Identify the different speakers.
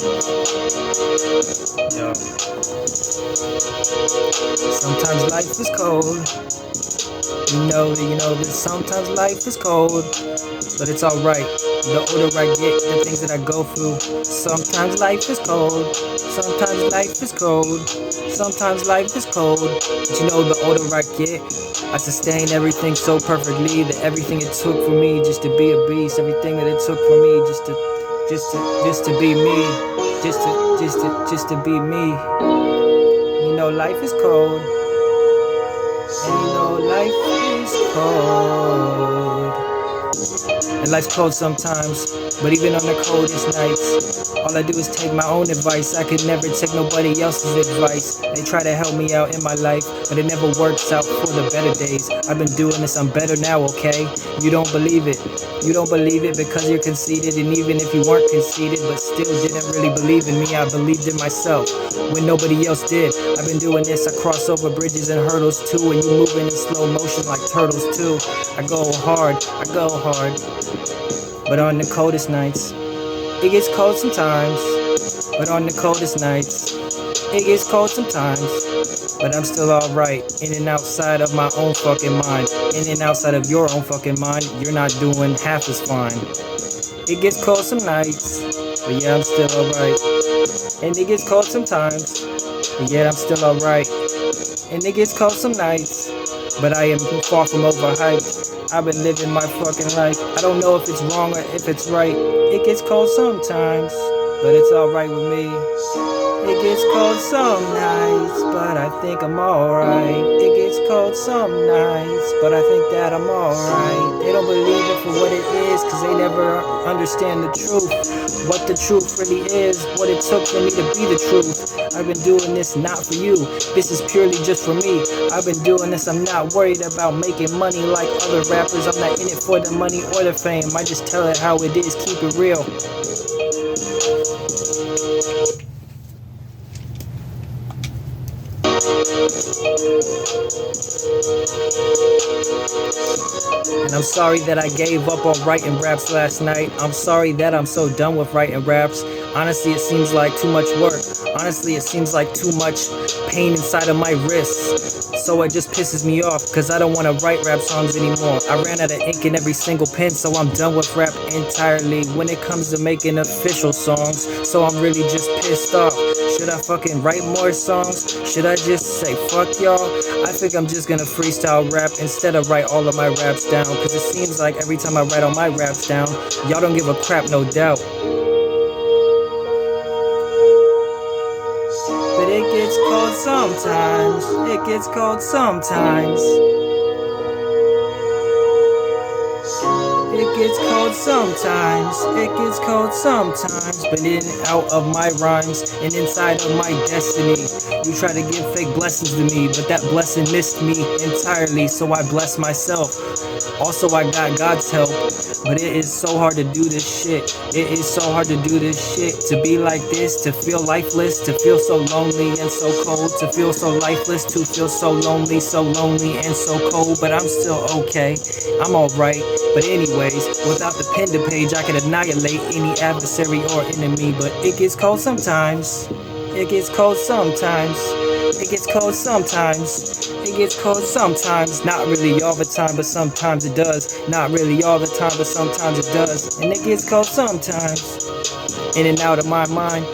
Speaker 1: Yo. Sometimes life is cold. You know that sometimes life is cold, but it's alright. The older I get, the things that I go through. Sometimes life is cold. Sometimes life is cold. Sometimes life is cold. But you know, the older I get, I sustain everything so perfectly. That everything it took for me just to be a beast. Everything that it took for me just to be me. Just to be me. You know, life is cold. And you know, life is cold. And life's cold sometimes, but even on the coldest nights, all I do is take my own advice. I could never take nobody else's advice. They try to help me out in my life, but it never works out for the better days. I've been doing this, I'm better now, okay? You don't believe it. You don't believe it because you're conceited, and even if you weren't conceited, but still didn't really believe in me, I believed in myself when nobody else did. I've been doing this, I cross over bridges and hurdles too, and you moving in slow motion like turtles too. I go hard, but on the coldest nights, it gets cold sometimes. But on the coldest nights, it gets cold sometimes. But I'm still alright, in and outside of my own fucking mind. In and outside of your own fucking mind, you're not doing half as fine. It gets cold some nights, but yeah, I'm still alright. And it gets cold sometimes, but yet I'm still alright. And it gets cold some nights, but I am far from overhyped. I've been living my fucking life. I don't know if it's wrong or if it's right. It gets cold sometimes, but it's alright with me. It gets cold some nights, but I think I'm alright. It gets cold some nights, but I think that I'm alright. They don't believe it for what it is, cause they never understand the truth. What the truth really is, what it took for me to be the truth. I've been doing this not for you, this is purely just for me. I've been doing this, I'm not worried about making money like other rappers. I'm not in it for the money or the fame, I just tell it how it is, keep it real. And I'm sorry that I gave up on writing raps last night. I'm sorry that I'm so done with writing raps. Honestly, it seems like too much work. Honestly, it seems like too much pain inside of my wrists. So it just pisses me off, cause I don't want to write rap songs anymore. I ran out of ink in every single pen, so I'm done with rap entirely when it comes to making official songs. So I'm really just pissed off. Should I fucking write more songs? Should I just say fuck y'all? I think I'm just gonna freestyle rap instead of write all of my raps down, cause it seems like every time I write all my raps down, y'all don't give a crap, no doubt. But it gets cold sometimes. It gets cold sometimes. It gets cold sometimes. It gets cold sometimes. But in and out of my rhymes and inside of my destiny, you try to give fake blessings to me, but that blessing missed me entirely, so I bless myself. Also, I got God's help, but it is so hard to do this shit. It is so hard to do this shit. To be like this, to feel lifeless, to feel so lonely and so cold, to feel so lifeless, to feel so lonely and so cold. But I'm still okay, I'm alright. But anyways, without the pen to page, I could annihilate any adversary or enemy. But it gets cold sometimes. It gets cold sometimes. It gets cold sometimes. It gets cold sometimes. Not really all the time, but sometimes it does. Not really all the time, but sometimes it does. And it gets cold sometimes. In and out of my mind.